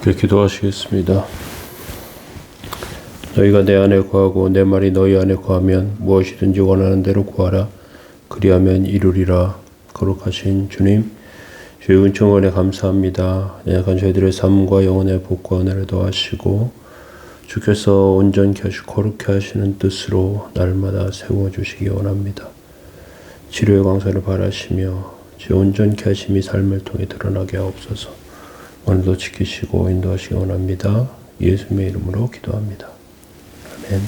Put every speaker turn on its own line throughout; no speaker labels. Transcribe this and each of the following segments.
함께 기도하시겠습니다. 너희가 내 안에 거하고 내 말이 너희 안에 거하면 무엇이든지 원하는 대로 구하라. 그리하면 이루리라. 거룩하신 주님, 주의 은총 은혜 감사합니다. 연약한 저희들의 삶과 영혼의 복과 은혜를 더하시고 주께서 온전케 하시고 거룩케 하시는 뜻으로 날마다 세워주시기 원합니다. 치료의 광선을 바라시며 주의 온전케 하심이 삶을 통해 드러나게 하옵소서. 오늘도 지키시고 인도하시기 원합니다. 예수님의 이름으로 기도합니다. 아멘.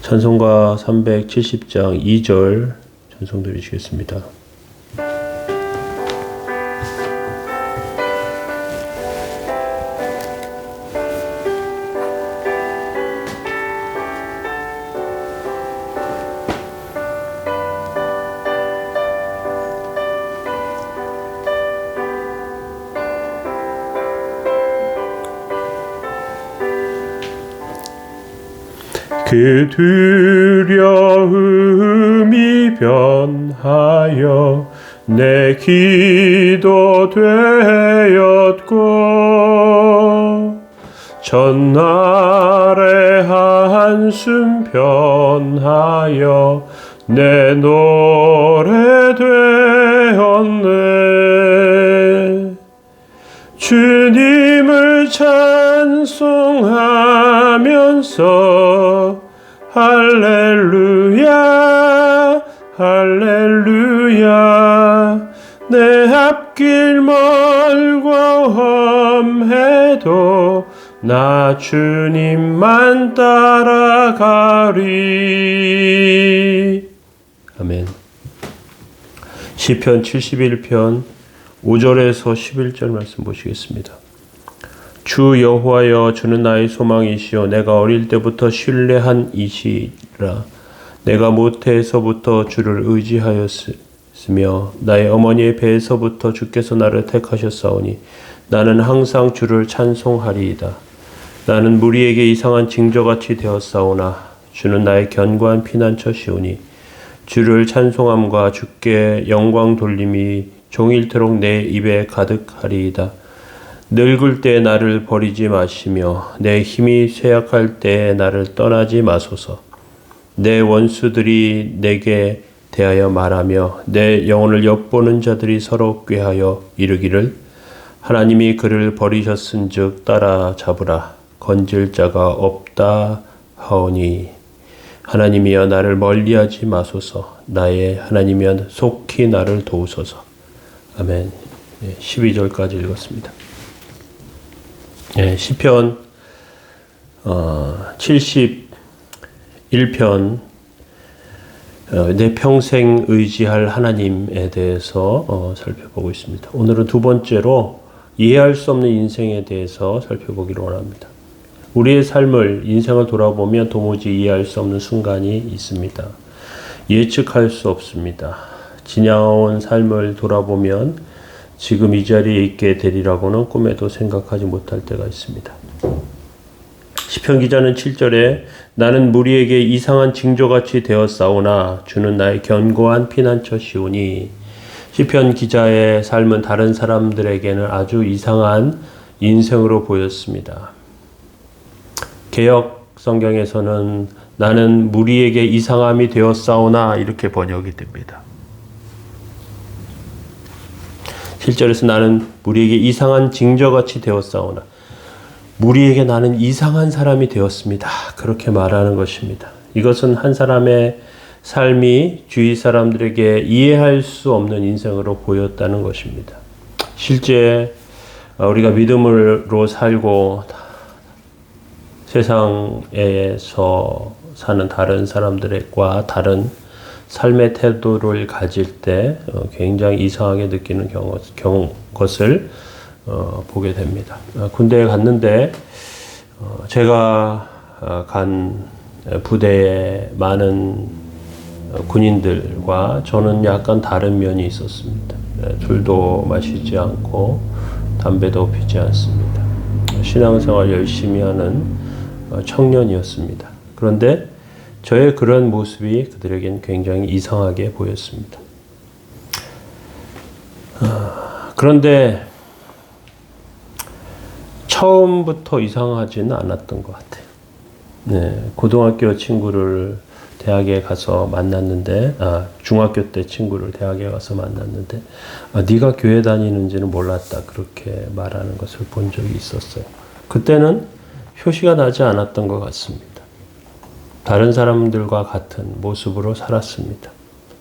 찬송가 370장 2절 찬송 드리시겠습니다. 그 두려움이 변하여 내 기도 되었고 전날의 한숨 변하여 내 노래 되었네. 주님을 찬송하면서 할렐루야 할렐루야 내 앞길 멀고 험해도 나 주님만 따라가리. 아멘. 시편 71편 5절에서 11절 말씀 보시겠습니다. 주 여호와여, 주는 나의 소망이시요 내가 어릴 때부터 신뢰한 이시라. 내가 모태에서부터 주를 의지하였으며 나의 어머니의 배에서부터 주께서 나를 택하셨사오니 나는 항상 주를 찬송하리이다. 나는 무리에게 이상한 징조같이 되었사오나 주는 나의 견고한 피난처시오니 주를 찬송함과 주께 영광 돌림이 종일토록 내 입에 가득하리이다. 늙을 때 나를 버리지 마시며 내 힘이 쇠약할 때에 나를 떠나지 마소서. 내 원수들이 내게 대하여 말하며 내 영혼을 엿보는 자들이 서로 꾀하여 이르기를 하나님이 그를 버리셨은즉 따라잡으라. 건질 자가 없다 하오니 하나님이여 나를 멀리하지 마소서. 나의 하나님이여 속히 나를 도우소서. 아멘. 12절까지 읽었습니다. 시편 71편 내 평생 의지할 하나님에 대해서 살펴보고 있습니다. 오늘은 두 번째로 이해할 수 없는 인생에 대해서 살펴보기를 원합니다. 우리의 삶을, 인생을 돌아보면 도무지 이해할 수 없는 순간이 있습니다. 예측할 수 없습니다. 지나온 삶을 돌아보면 지금 이 자리에 있게 되리라고는 꿈에도 생각하지 못할 때가 있습니다. 시편 기자는 7절에 나는 무리에게 이상한 징조같이 되었사오나 주는 나의 견고한 피난처시오니. 시편 기자의 삶은 다른 사람들에게는 아주 이상한 인생으로 보였습니다. 개역 성경에서는 나는 무리에게 이상함이 되었사오나 이렇게 번역이 됩니다. 7절에서 나는 무리에게 이상한 징조같이 되었사오나 무리에게 나는 이상한 사람이 되었습니다. 그렇게 말하는 것입니다. 이것은 한 사람의 삶이 주위 사람들에게 이해할 수 없는 인생으로 보였다는 것입니다. 실제 우리가 믿음으로 살고 세상에서 사는 다른 사람들과 다른 삶의 태도를 가질 때 굉장히 이상하게 느끼는 것을 보게 됩니다. 군대에 갔는데 제가 간 부대에 많은 군인들과 저는 약간 다른 면이 있었습니다. 술도 마시지 않고 담배도 피지 않습니다. 신앙생활 열심히 하는 청년이었습니다. 그런데 저의 그런 모습이 그들에겐 굉장히 이상하게 보였습니다. 그런데 처음부터 이상하지는 않았던 것 같아요. 네, 고등학교 친구를 대학에 가서 만났는데, 중학교 때 친구를 대학에 가서 만났는데, 네가 교회 다니는지는 몰랐다. 그렇게 말하는 것을 본 적이 있었어요. 그때는 표시가 나지 않았던 것 같습니다. 다른 사람들과 같은 모습으로 살았습니다.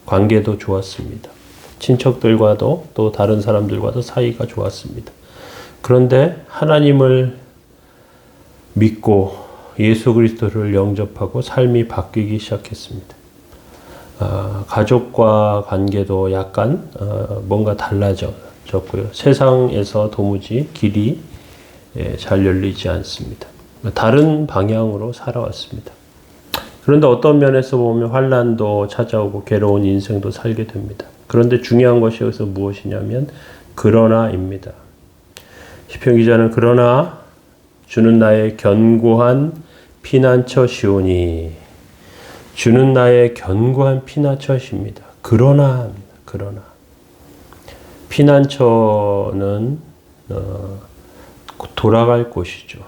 관계도 좋았습니다. 친척들과도 또 다른 사람들과도 사이가 좋았습니다. 그런데 하나님을 믿고 예수 그리스도를 영접하고 삶이 바뀌기 시작했습니다. 가족과 관계도 약간 뭔가 달라졌고요. 세상에서 도무지 길이 잘 열리지 않습니다. 다른 방향으로 살아왔습니다. 그런데 어떤 면에서 보면 환난도 찾아오고 괴로운 인생도 살게 됩니다. 그런데 중요한 것이 여기서 무엇이냐면 그러나입니다. 시편 기자는 그러나 주는 나의 견고한 피난처시오니, 주는 나의 견고한 피난처십니다. 그러나 피난처는 돌아갈 곳이죠.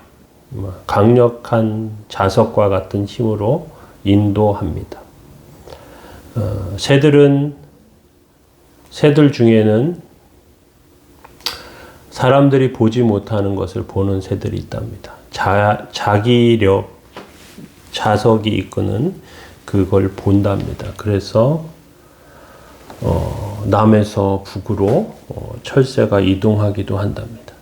강력한 자석과 같은 힘으로 인도합니다. 새들 중에는 사람들이 보지 못하는 것을 보는 새들이 있답니다. 자기력, 자석이 이끄는 그걸 본답니다. 그래서 남에서 북으로 철새가 이동하기도 한답니다.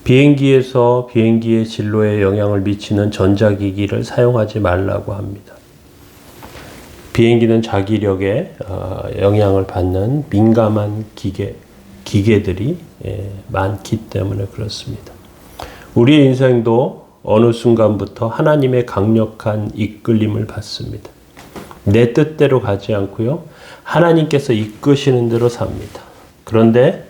비행기의 진로에 영향을 미치는 전자기기를 사용하지 말라고 합니다. 비행기는 자기력에 영향을 받는 민감한 기계들이 많기 때문에 그렇습니다. 우리의 인생도 어느 순간부터 하나님의 강력한 이끌림을 받습니다. 내 뜻대로 가지 않고요. 하나님께서 이끄시는 대로 삽니다. 그런데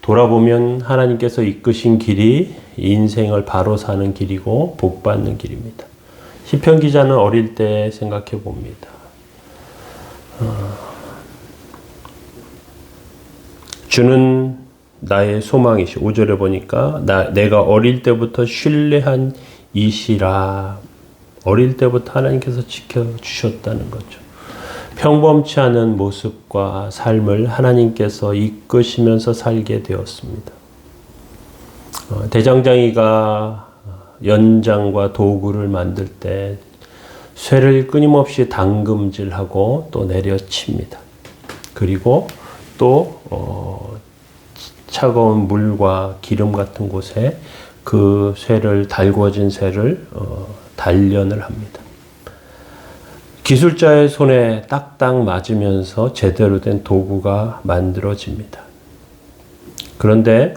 돌아보면 하나님께서 이끄신 길이 인생을 바로 사는 길이고 복받는 길입니다. 시편 기자는 어릴 때 생각해 봅니다. 주는 나의 소망이시. 5절에 보니까 내가 어릴 때부터 신뢰한 이시라. 어릴 때부터 하나님께서 지켜주셨다는 거죠. 평범치 않은 모습과 삶을 하나님께서 이끄시면서 살게 되었습니다. 대장장이가 연장과 도구를 만들 때 쇠를 끊임없이 당금질하고 또 내려칩니다. 그리고 또 차가운 물과 기름 같은 곳에 그 쇠를 달궈진 쇠를 단련을 합니다. 기술자의 손에 딱딱 맞으면서 제대로 된 도구가 만들어집니다. 그런데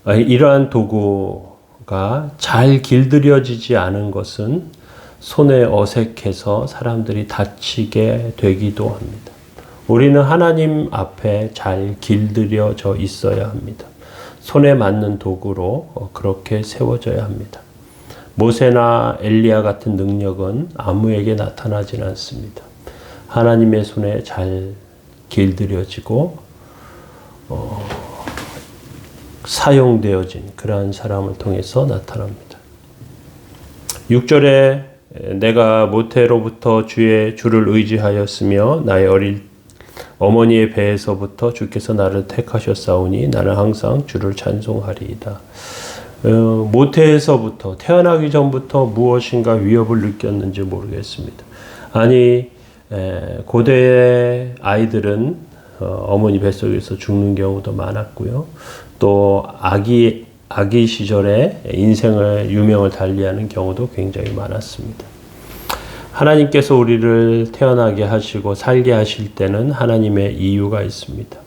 이러한 도구가 잘 길들여지지 않은 것은 손에 어색해서 사람들이 다치게 되기도 합니다. 우리는 하나님 앞에 잘 길들여져 있어야 합니다. 손에 맞는 도구로 그렇게 세워져야 합니다. 모세나 엘리야 같은 능력은 아무에게 나타나진 않습니다. 하나님의 손에 잘 길들여지고 사용되어진 그러한 사람을 통해서 나타납니다. 6절에 내가 모태로부터 주를 의지하였으며 나의 어머니의 배에서부터 주께서 나를 택하셨사오니 나는 항상 주를 찬송하리이다. 모태에서부터 태어나기 전부터 무엇인가 위협을 느꼈는지 모르겠습니다. 고대의 아이들은 어머니 뱃속에서 죽는 경우도 많았고요. 또 아기 시절에 인생을 유명을 달리하는 경우도 굉장히 많았습니다. 하나님께서 우리를 태어나게 하시고 살게 하실 때는 하나님의 이유가 있습니다.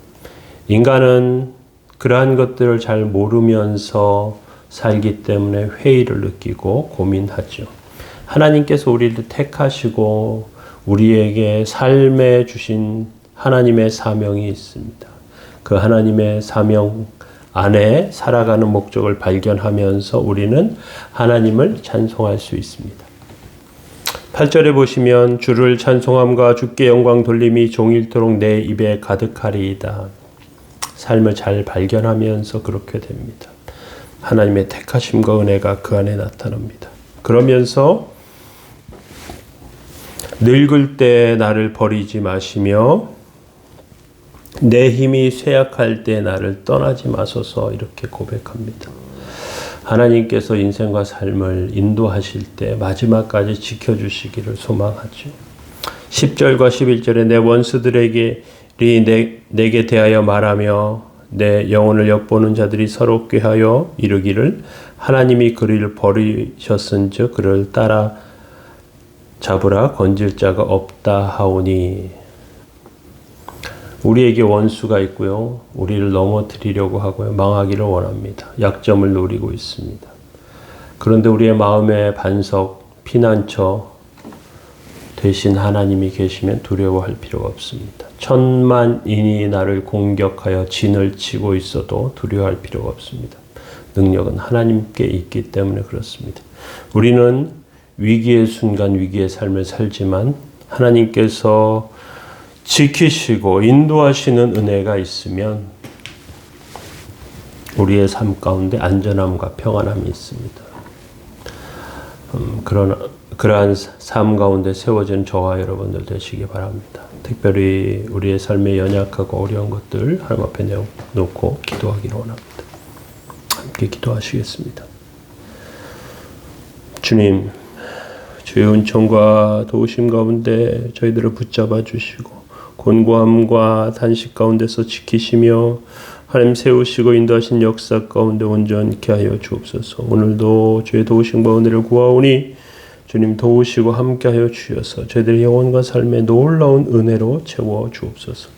인간은 그러한 것들을 잘 모르면서 살기 때문에 회의를 느끼고 고민하죠. 하나님께서 우리를 택하시고 우리에게 삶에 주신 하나님의 사명이 있습니다. 그 하나님의 사명 안에 살아가는 목적을 발견하면서 우리는 하나님을 찬송할 수 있습니다. 8절에 보시면 주를 찬송함과 주께 영광 돌림이 종일토록 내 입에 가득하리이다. 삶을 잘 발견하면서 그렇게 됩니다. 하나님의 택하심과 은혜가 그 안에 나타납니다. 그러면서 늙을 때 나를 버리지 마시며 내 힘이 쇠약할 때 나를 떠나지 마소서 이렇게 고백합니다. 하나님께서 인생과 삶을 인도하실 때 마지막까지 지켜주시기를 소망하죠. 10절과 11절에 내 원수들에게 내게 대하여 말하며 내 영혼을 엿보는 자들이 서로 꾀하여 이르기를 하나님이 그를 버리셨은즉 그를 따라 잡으라 건질 자가 없다 하오니. 우리에게 원수가 있고요. 우리를 넘어뜨리려고 하고요. 망하기를 원합니다. 약점을 노리고 있습니다. 그런데 우리의 마음의 반석, 피난처 대신 하나님이 계시면 두려워할 필요가 없습니다. 천만인이 나를 공격하여 진을 치고 있어도 두려워할 필요가 없습니다. 능력은 하나님께 있기 때문에 그렇습니다. 우리는 위기의 순간, 위기의 삶을 살지만 하나님께서 지키시고 인도하시는 은혜가 있으면 우리의 삶 가운데 안전함과 평안함이 있습니다. 그러한 삶 가운데 세워진 저와 여러분들 되시기 바랍니다. 특별히 우리의 삶의 연약하고 어려운 것들 하나님 앞에 놓고 기도하기를 원합니다. 함께 기도하시겠습니다. 주님, 주의 은총과 도우심 가운데 저희들을 붙잡아 주시고 곤고함과 단식 가운데서 지키시며 하나님 세우시고 인도하신 역사 가운데 온전케 하여 주옵소서. 오늘도 주의 도우심과 은혜를 구하오니 주님 도우시고 함께하여 주셔서 저희들의 영혼과 삶에 놀라운 은혜로 채워 주옵소서.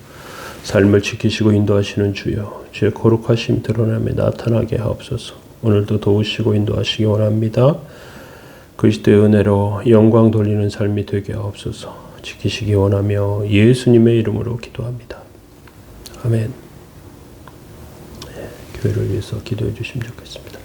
삶을 지키시고 인도하시는 주여, 주의 거룩하심 드러남에 나타나게 하옵소서. 오늘도 도우시고 인도하시기 원합니다. 그리스도의 은혜로 영광 돌리는 삶이 되게 하옵소서. 지키시기 원하며 예수님의 이름으로 기도합니다. 아멘. 교회를 위해서 기도해 주시면 좋겠습니다.